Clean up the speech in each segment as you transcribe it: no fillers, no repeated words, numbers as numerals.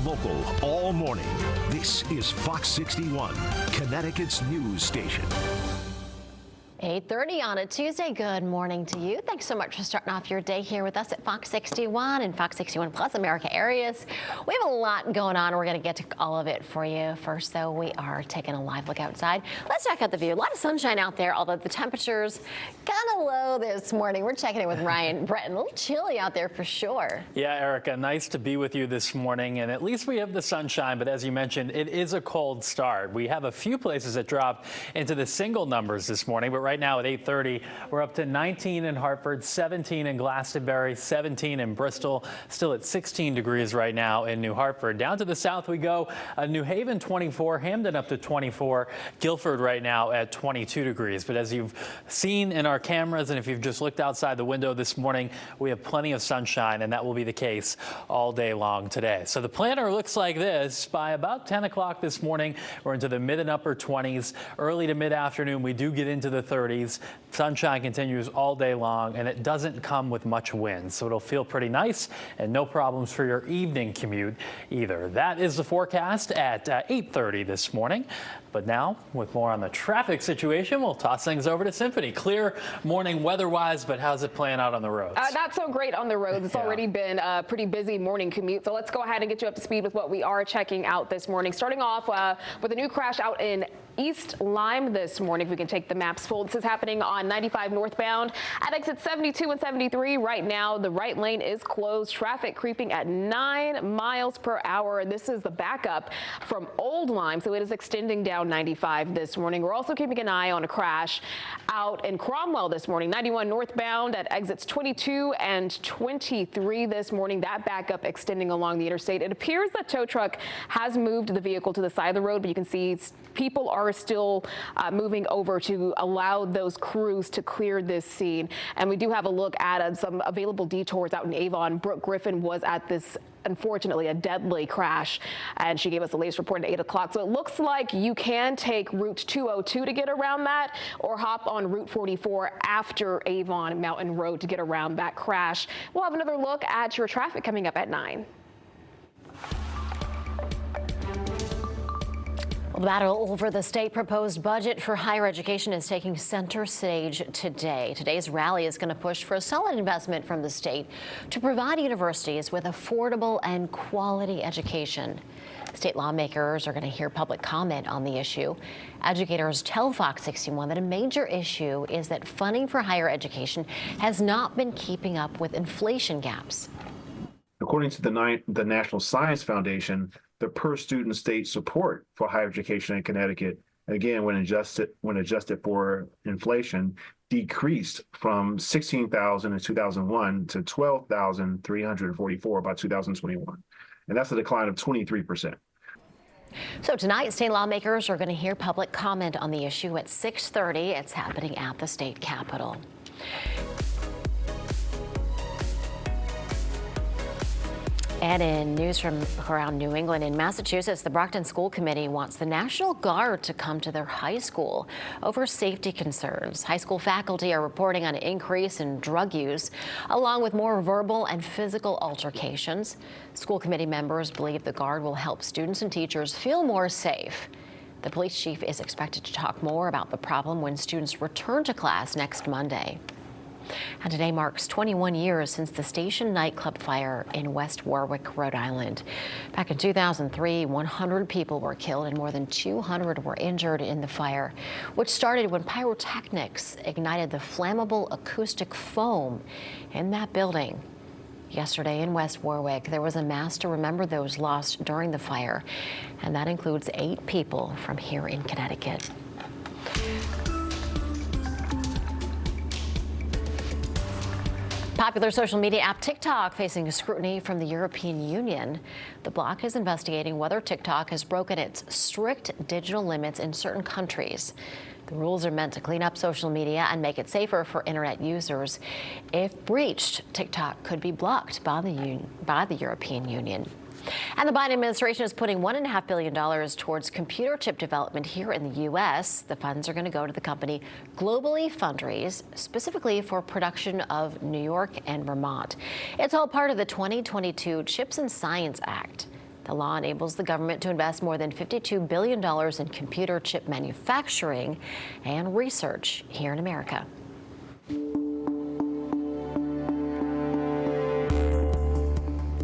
local all morning. This is Fox 61, Connecticut's news station. 8:30 on a Tuesday. Good morning to you. Thanks so much for starting off your day here with us at Fox 61 and Fox 61 Plus America areas. We have a lot going on. We're going to get to all of it for you. First, though, we are taking a live look outside. Let's check out the view. A lot of sunshine out there, although the temperature's kind of low this morning. We're checking in with Ryan Breton. A little chilly out there for sure. Yeah, Erica, nice to be with you this morning. And at least we have the sunshine. But as you mentioned, it is a cold start. We have a few places that dropped into the single numbers this morning. But right now at 8:30, we're up to 19 in Hartford, 17 in Glastonbury, 17 in Bristol, still at 16 degrees right now in New Hartford. Down to the south we go. New Haven 24, Hamden up to 24, Guilford right now at 22 degrees. But as you've seen in our cameras and if you've just looked outside the window this morning, we have plenty of sunshine, and that will be the case all day long today. So the planner looks like this. By about 10 o'clock this morning, we're into the mid and upper 20s. Early to mid-afternoon, we do get into the 30s. Sunshine continues all day long, and it doesn't come with much wind, so it'll feel pretty nice and no problems for your evening commute either. That is the forecast at 8:30 this morning. But now, with more on the traffic situation, we'll toss things over to Symphony. Clear morning weather-wise, but how's it playing out on the roads? Not so great on the roads. It's already been a pretty busy morning commute. So let's go ahead and get you up to speed with what we are checking out this morning. Starting off with a new crash out in East Lyme this morning. If we can take the maps full. This is happening on 95 northbound at exit 72 and 73. Right now, the right lane is closed. Traffic creeping at 9 miles per hour. This is the backup from Old Lyme, so it is extending down 95 this morning. We're also keeping an eye on a crash out in Cromwell this morning. 91 northbound at exits 22 and 23 this morning. That backup extending along the interstate. It appears that tow truck has moved the vehicle to the side of the road, but you can see people are still moving over to allow those crews to clear this scene. And we do have a look at some available detours out in Avon. Brooke Griffin was at this, unfortunately, a deadly crash, and she gave us the latest report at 8 o'clock. So it looks like you can take Route 202 to get around that, or hop on Route 44 after Avon Mountain Road to get around that crash. We'll have another look at your traffic coming up at 9. Well, the battle over the state proposed budget for higher education is taking center stage today. Today's rally is going to push for a solid investment from the state to provide universities with affordable and quality education. State lawmakers are going to hear public comment on the issue. Educators tell Fox 61 that a major issue is that funding for higher education has not been keeping up with inflation gaps. According to the National Science Foundation, the per student state support for higher education in Connecticut, again, when adjusted for inflation, decreased from $16,000 in 2001 to $12,344 by 2021. And that's a decline of 23%. So tonight, state lawmakers are going to hear public comment on the issue at 6:30. It's happening at the state capitol. And in news from around New England, in Massachusetts, the Brockton School Committee wants the National Guard to come to their high school over safety concerns. High school faculty are reporting on an increase in drug use, along with more verbal and physical altercations. School committee members believe the Guard will help students and teachers feel more safe. The police chief is expected to talk more about the problem when students return to class next Monday. And today marks 21 years since the Station nightclub fire in West Warwick, Rhode Island. Back in 2003, 100 people were killed and more than 200 were injured in the fire, which started when pyrotechnics ignited the flammable acoustic foam in that building. Yesterday in West Warwick, there was a mass to remember those lost during the fire, and that includes 8 people from here in Connecticut. Popular social media app TikTok facing scrutiny from the European Union. The bloc is investigating whether TikTok has broken its strict digital limits in certain countries. The rules are meant to clean up social media and make it safer for internet users. If breached, TikTok could be blocked by the European Union. And the Biden administration is putting $1.5 billion towards computer chip development here in the U.S. The funds are going to go to the company Globally Fundraise, specifically for production of New York and Vermont. It's all part of the 2022 Chips and Science Act. The law enables the government to invest more than $52 billion in computer chip manufacturing and research here in America.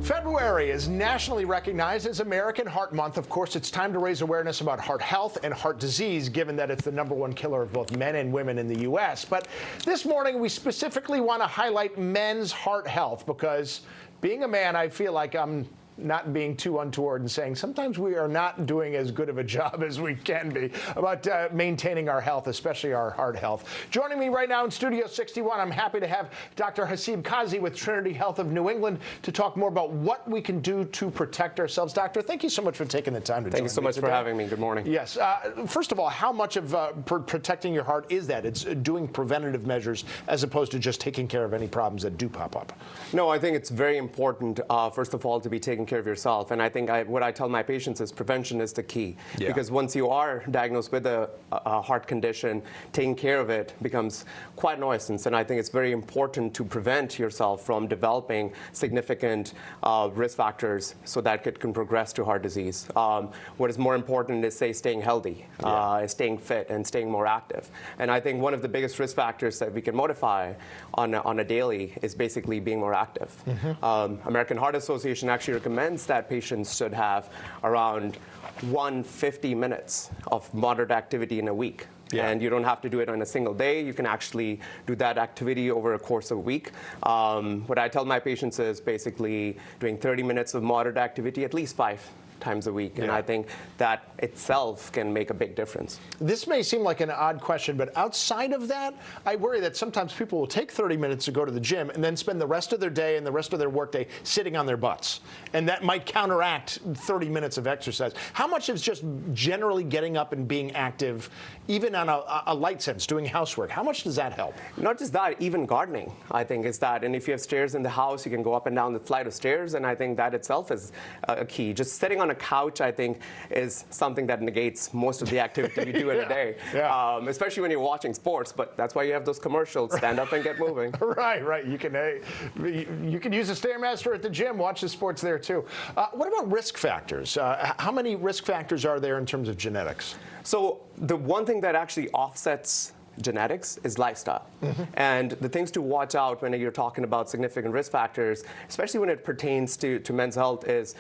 February is nationally recognized as American Heart Month. Of course, it's time to raise awareness about heart health and heart disease, given that it's the #1 killer of both men and women in the U.S. But this morning, we specifically want to highlight men's heart health because being a man, I feel like I'm not being too untoward and saying sometimes we are not doing as good of a job as we can be about maintaining our health, especially our heart health. Joining me right now in Studio 61, I'm happy to have Dr. Hasib Kazi with Trinity Health of New England to talk more about what we can do to protect ourselves. Doctor, thank you so much for taking the time to join me. Thank you so much for having me. Good morning. Yes. First of all, how much of protecting your heart is that? It's doing preventative measures as opposed to just taking care of any problems that do pop up. No, I think it's very important, first of all, to be taking care of yourself. And I think what I tell my patients is prevention is the key. Yeah. Because once you are diagnosed with a heart condition, taking care of it becomes quite a nuisance. And I think it's very important to prevent yourself from developing significant risk factors so that it can progress to heart disease. What is more important is, say, staying healthy, staying fit, and staying more active. And I think one of the biggest risk factors that we can modify on a daily is basically being more active. Mm-hmm. American Heart Association actually recommends that patients should have around 150 minutes of moderate activity in a week. Yeah. And you don't have to do it on a single day. You can actually do that activity over a course of a week. What I tell my patients is basically doing 30 minutes of moderate activity at least 5 times a week. And I think that itself can make a big difference. This may seem like an odd question, but outside of that, I worry that sometimes people will take 30 minutes to go to the gym and then spend the rest of their day and the rest of their workday sitting on their butts. And that might counteract 30 minutes of exercise. How much is just generally getting up and being active, even on a light sense, doing housework? How much does that help? Not just that, even gardening, I think, is that. And if you have stairs in the house, you can go up and down the flight of stairs. And I think that itself is a key. Just sitting on a couch, I think, is something that negates most of the activity you do in a day, especially when you're watching sports. But that's why you have those commercials. Stand up and get moving. Right. You can use a Stairmaster at the gym. Watch the sports there too. What about risk factors? How many risk factors are there in terms of genetics? So the one thing that actually offsets genetics is lifestyle. Mm-hmm. And the things to watch out when you're talking about significant risk factors, especially when it pertains to men's health, is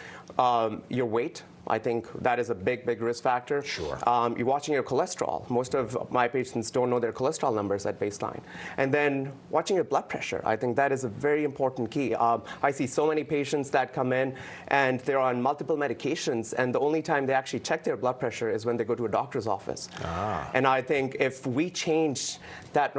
your weight. I think that is a big risk factor. Sure. You're watching your cholesterol. Most of my patients don't know their cholesterol numbers at baseline. And then watching your blood pressure. I think that is a very important key. I see so many patients that come in and they're on multiple medications, and the only time they actually check their blood pressure is when they go to a doctor's office. And I think if we change that,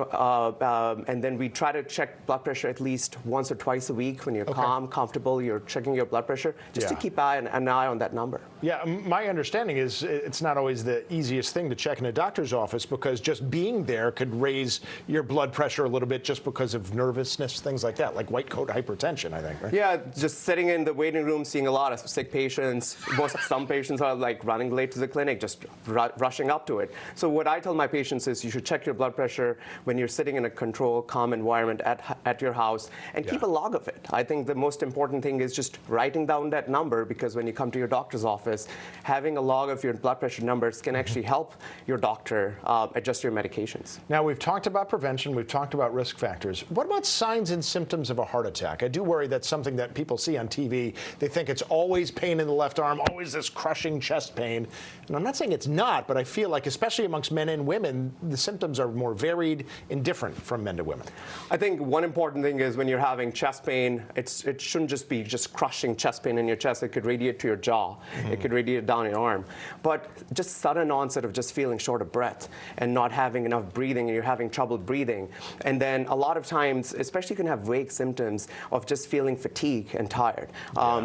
and then we try to check blood pressure at least once or twice a week when you're calm, comfortable, you're checking your blood pressure, just to keep an eye on that number. Yeah, my understanding is it's not always the easiest thing to check in a doctor's office because just being there could raise your blood pressure a little bit just because of nervousness, things like that, like white coat hypertension, I think, right? Yeah, just sitting in the waiting room, seeing a lot of sick patients. Some patients are like running late to the clinic, just rushing up to it. So what I tell my patients is you should check your blood pressure when you're sitting in a controlled, calm environment at your house and keep a log of it. I think the most important thing is just writing down that number, because when you come to your doctor's office, having a log of your blood pressure numbers can actually help your doctor adjust your medications. Now, we've talked about prevention, we've talked about risk factors. What about signs and symptoms of a heart attack? I do worry that's something that people see on TV. They think it's always pain in the left arm, always this crushing chest pain. And I'm not saying it's not, but I feel like, especially amongst men and women, the symptoms are more varied and different from men to women. I think one important thing is when you're having chest pain, it shouldn't just be just crushing chest pain in your chest. It could radiate to your jaw. Mm-hmm. It could radiate down your arm. But just sudden onset of just feeling short of breath and not having enough breathing, and you're having trouble breathing. And then a lot of times, especially you can have vague symptoms of just feeling fatigued and tired.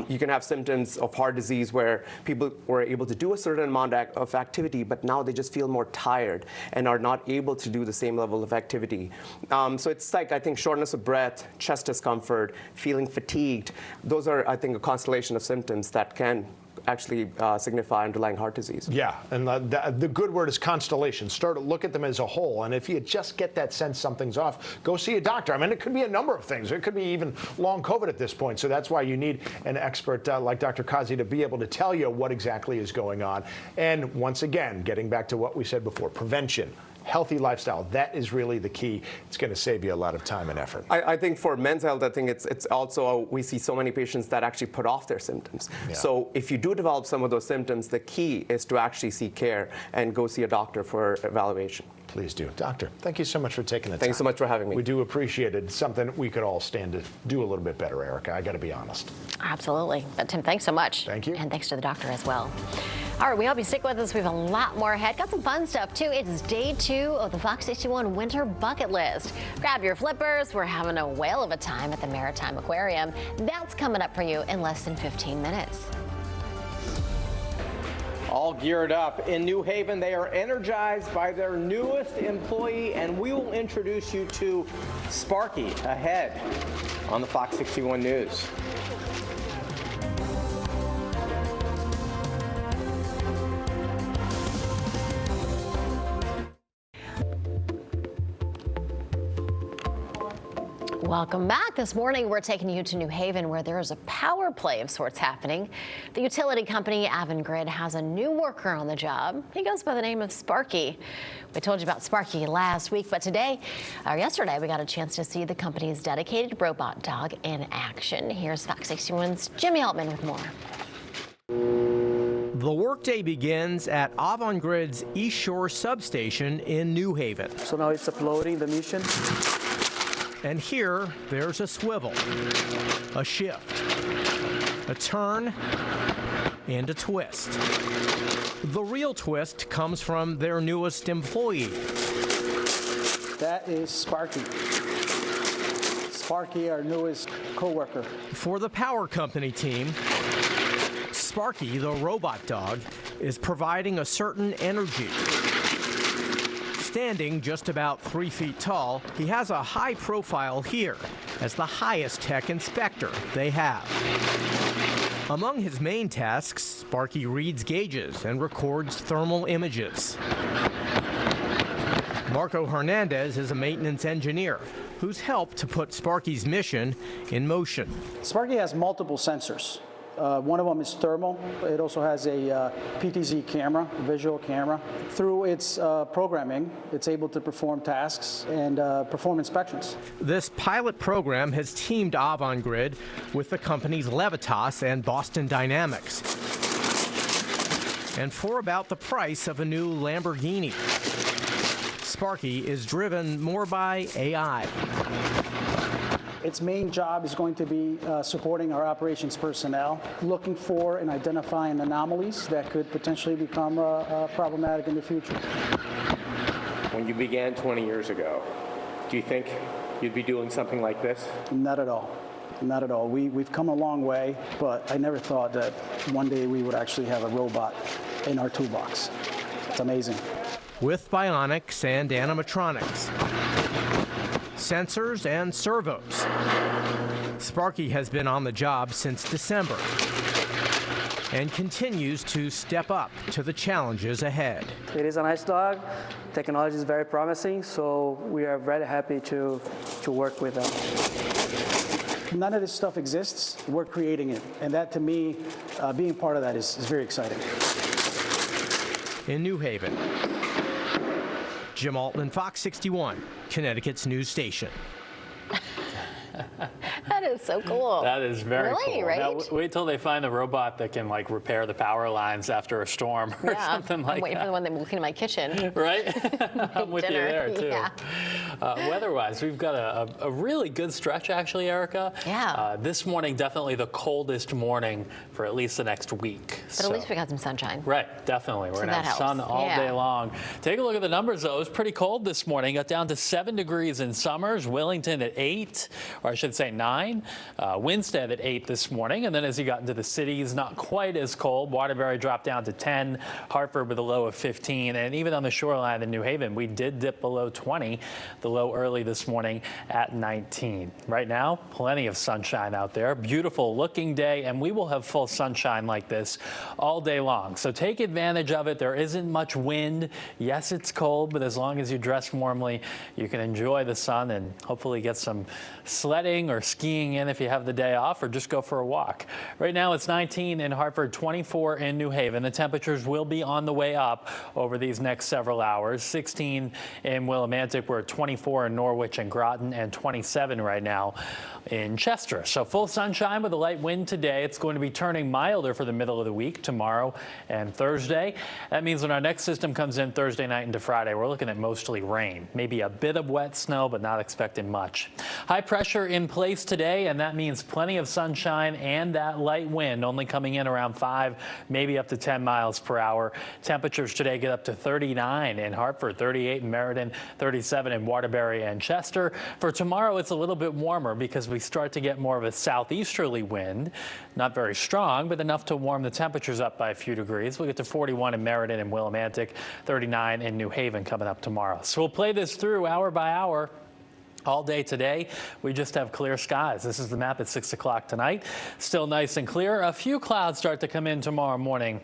You can have symptoms of heart disease where people were able to do a certain amount of activity, but now they just feel more tired and are not able to do the same level of activity. So it's like, I think, shortness of breath, chest discomfort, feeling fatigued. Those are, I think, a constellation of symptoms that can actually signify underlying heart disease. Yeah, and the good word is constellation. Start to look at them as a whole, and if you just get that sense something's off, go see a doctor. I mean, it could be a number of things. It could be even long COVID at this point, so that's why you need an expert like Dr. Kazi to be able to tell you what exactly is going on. And once again, getting back to what we said before, prevention. Healthy lifestyle, that is really the key. It's going to save you a lot of time and effort. I think for men's health, I think it's also, we see so many patients that actually put off their symptoms. Yeah. So if you do develop some of those symptoms, the key is to actually seek care and go see a doctor for evaluation. Please do. Doctor, thank you so much for taking the time. Thanks so much for having me. We do appreciate it. It's something we could all stand to do a little bit better, Erica. I got to be honest. Absolutely. But Tim, thanks so much. Thank you. And thanks to the doctor as well. All right, we hope you stick with us. We have a lot more ahead. Got some fun stuff, too. It is day 2 of the FOX61 Winter Bucket List. Grab your flippers. We're having a whale of a time at the Maritime Aquarium. That's coming up for you in less than 15 minutes. All geared up in New Haven. They are energized by their newest employee, and we will introduce you to Sparky ahead on the Fox 61 News. Welcome back. This morning, we're taking you to New Haven, where there is a power play of sorts happening. The utility company AVANGRID has a new worker on the job. He goes by the name of Sparky. We told you about Sparky last week, but yesterday, we got a chance to see the company's dedicated robot dog in action. Here's Fox 61's Jimmy Altman with more. The workday begins at AVANGRID's East Shore substation in New Haven. So now it's uploading the mission. And here, there's a swivel, a shift, a turn, and a twist. The real twist comes from their newest employee. That is Sparky. Sparky, our newest co-worker. For the power company team, Sparky, the robot dog, is providing a certain energy. Standing just about 3 feet tall, he has a high profile here as the highest tech inspector they have. Among his main tasks, Sparky reads gauges and records thermal images. Marco Hernandez is a maintenance engineer who's helped to put Sparky's mission in motion. Sparky has multiple sensors. One of them is thermal. It also has a PTZ camera, visual camera. Through its programming, it's able to perform tasks and perform inspections. This pilot program has teamed AVANGRID with the company's Levitas and Boston Dynamics. And for about the price of a new Lamborghini, Sparky is driven more by AI. Its main job is going to be supporting our operations personnel, looking for and identifying anomalies that could potentially become problematic in the future. When you began 20 years ago, do you think you'd be doing something like this? Not at all. Not at all. We've come a long way, but I never thought that one day we would actually have a robot in our toolbox. It's amazing. With bionics and animatronics, sensors and servos, Sparky has been on the job since December and continues to step up to the challenges ahead. It is a nice dog. Technology is very promising, so we are very happy to work with them. None of this stuff exists. We're creating it, and that, to me, being part of that is very exciting. In New Haven, Jim Altman, Fox 61, Connecticut's news station. That is so cool. That is very cool. Right? Now, wait till they find the robot that can like repair the power lines after a storm or something like that. I'm waiting for the one that will clean my kitchen. Right? I'm with you there too. Yeah. Weather-wise, we've got a really good stretch actually, Erica. Yeah. This morning, definitely the coldest morning for at least the next week. But at least we got some sunshine. Right, definitely. We're going to have that sun helps. all day long. Take a look at the numbers, though. It was pretty cold this morning. Got down to 7 degrees in Summers, Willington at 8, or I should say 9. Winstead at 8 this morning. And then as you got into the cities, not quite as cold. Waterbury dropped down to 10, Hartford with a low of 15. And even on the shoreline in New Haven, we did dip below 20, the low early this morning at 19. Right now, plenty of sunshine out there. Beautiful looking day, and we will have full sunshine like this all day long. So take advantage of it. There isn't much wind. Yes, it's cold, but as long as you dress warmly, you can enjoy the sun and hopefully get some sledding or skiing in if you have the day off, or just go for a walk. Right now it's 19 in Hartford, 24 in New Haven. The temperatures will be on the way up over these next several hours. 16 in Willimantic. We're at 24 in Norwich and Groton, and 27 right now in Chester. So full sunshine with a light wind today. It's going to be turning milder for the middle of the week tomorrow and Thursday. That means when our next system comes in Thursday night into Friday, we're looking at mostly rain. Maybe a bit of wet snow, but not expecting much. High pressure in place today, and that means plenty of sunshine and that light wind only coming in around 5, maybe up to 10 miles per hour. Temperatures today get up to 39 in Hartford, 38 in Meriden, 37 in Waterbury and Chester. For tomorrow, it's a little bit warmer because we start to get more of a southeasterly wind. Not very strong, but enough to warm the temperatures up by a few degrees. We'll get to 41 in Meriden and Willimantic, 39 in New Haven coming up tomorrow. So we'll play this through hour by hour. All day today, we just have clear skies. This is the map at 6 o'clock tonight. Still nice and clear. A few clouds start to come in tomorrow morning.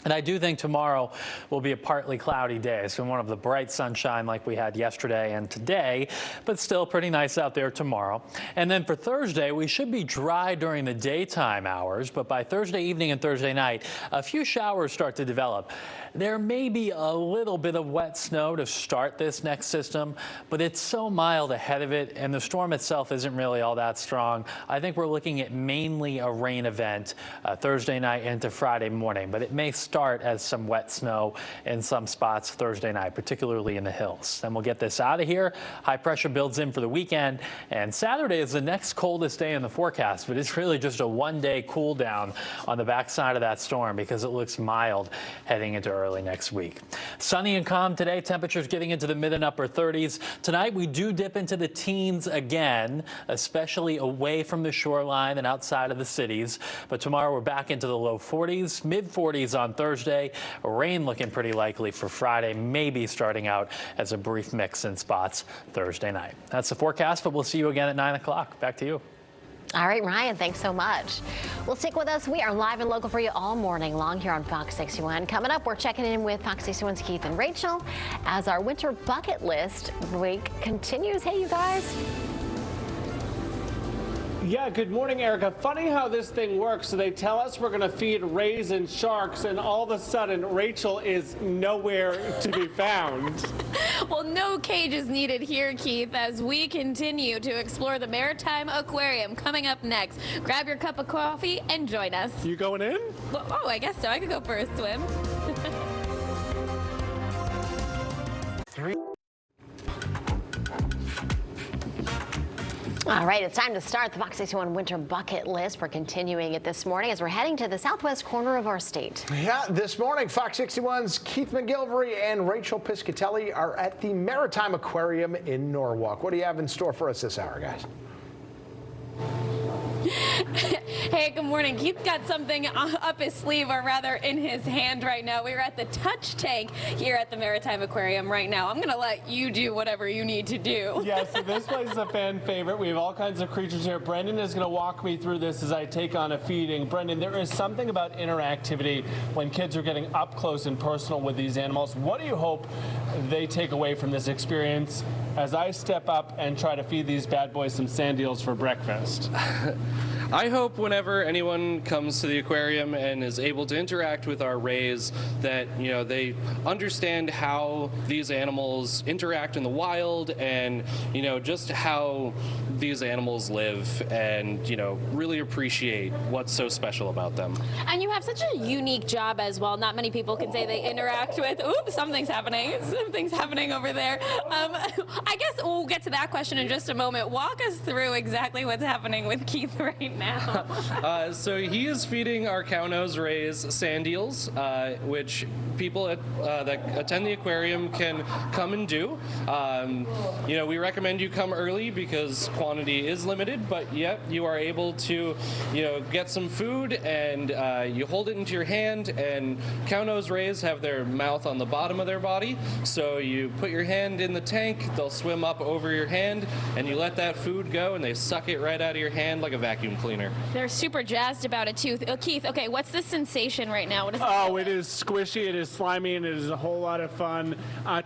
And I do think tomorrow will be a partly cloudy day. So one of the bright sunshine like we had yesterday and today, but still pretty nice out there tomorrow. And then for Thursday, we should be dry during the daytime hours, but by Thursday evening and Thursday night, a few showers start to develop. There may be a little bit of wet snow to start this next system, but it's so mild ahead of it, and the storm itself isn't really all that strong. I think we're looking at mainly a rain event Thursday night into Friday morning, but it may start as some wet snow in some spots Thursday night, particularly in the hills. Then we'll get this out of here. High pressure builds in for the weekend, and Saturday is the next coldest day in the forecast, but it's really just a one-day cool down on the backside of that storm because it looks mild heading into early next week. Sunny and calm today. Temperatures getting into the mid and upper 30s. Tonight we do dip into the teens again, especially away from the shoreline and outside of the cities. But tomorrow we're back into the low 40s, mid 40s on Thursday. Rain looking pretty likely for Friday, maybe starting out as a brief mix in spots Thursday night. That's the forecast, but we'll see you again at 9 o'clock. Back to you. All right, Ryan, thanks so much. Well, stick with us. We are live and local for you all morning long here on Fox 61. Coming up, we're checking in with Fox 61's Keith and Rachel as our winter bucket list week continues. Hey, you guys. Yeah, good morning, Erica. Funny how this thing works. So they tell us we're going to feed rays and sharks, and all of a sudden, Rachel is nowhere to be found. Well, no cages needed here, Keith, as we continue to explore the Maritime Aquarium. Coming up next, grab your cup of coffee and join us. You going in? Well, oh, I guess so. I could go for a swim. All right, it's time to start the Fox 61 Winter Bucket List. We're continuing it this morning as we're heading to the southwest corner of our state. Yeah, this morning, Fox 61's Keith McGilvery and Rachel Piscatelli are at the Maritime Aquarium in Norwalk. What do you have in store for us this hour, guys? Hey, good morning. Keith got something up his sleeve, or rather in his hand right now. We're at the touch tank here at the Maritime Aquarium right now. I'm going to let you do whatever you need to do. Yeah, so this place is a fan favorite. We have all kinds of creatures here. Brendan is going to walk me through this as I take on a feeding. Brendan, there is something about interactivity when kids are getting up close and personal with these animals. What do you hope they take away from this experience as I step up and try to feed these bad boys some sand eels for breakfast? I hope whenever anyone comes to the aquarium and is able to interact with our rays that, you know, they understand how these animals interact in the wild and, you know, just how these animals live and, you know, really appreciate what's so special about them. And you have such a unique job as well. Not many people can say they interact with, oops, something's happening. Something's happening over there. I guess we'll get to that question in just a moment. Walk us through exactly what's happening with Keith right right now. So he is feeding our cow-nosed rays sand eels, which people that attend the aquarium can come and do. We recommend you come early because quantity is limited, but yet you are able to, get some food and you hold it into your hand. And cow-nosed rays have their mouth on the bottom of their body, so you put your hand in the tank, they'll swim up over your hand, and you let that food go, and they suck it right out of your hand like a vacuum cleaner. They're super jazzed about it too. Keith, okay, what's the sensation right now? What is it is squishy, it is slimy, and it is a whole lot of fun.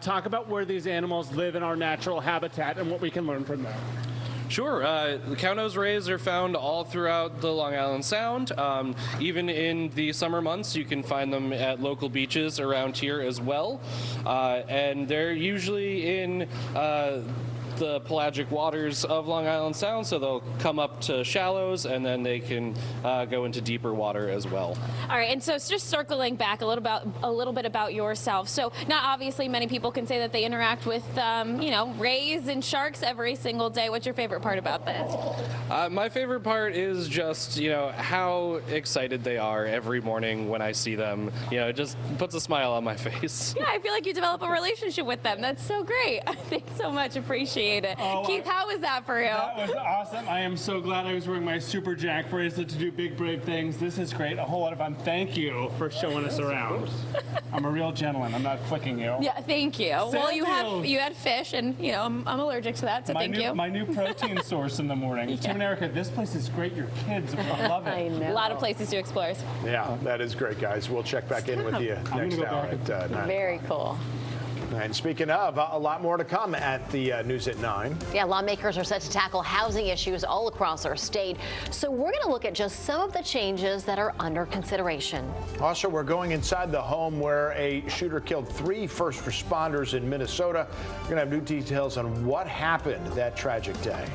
Talk about where these animals live in our natural habitat and what we can learn from them. Sure. The cow-nosed rays are found all throughout the Long Island Sound. Even in the summer months, you can find them at local beaches around here as well. And they're usually in the pelagic waters of Long Island Sound, so they'll come up to shallows and then they can go into deeper water as well. All right, and so it's just circling back a little bit about yourself. So now obviously many people can say that they interact with rays and sharks every single day. What's your favorite part about this? My favorite part is just how excited they are every morning when I see them. It just puts a smile on my face. Yeah, I feel like you develop a relationship with them. That's so great. Thanks so much. Appreciate it. Keith, how was that for you? That was awesome. I am so glad I was wearing my Super Jack bracelet to do big, brave things. This is great. A whole lot of fun. Thank you for showing us around. I'm a real gentleman. I'm not flicking you. Yeah, thank you. Well, you had fish, and I'm allergic to that, so thank you. My new protein source in the morning. Team America, this place is great. Your kids will love it. I know. A lot of places to explore. Yeah, that is great, guys. We'll check back in with you next hour at 9. Very cool. And speaking of, a lot more to come at the News at 9. Yeah, lawmakers are set to tackle housing issues all across our state. So we're going to look at just some of the changes that are under consideration. Also, we're going inside the home where a shooter killed 3 first responders in Minnesota. We're going to have new details on what happened that tragic day.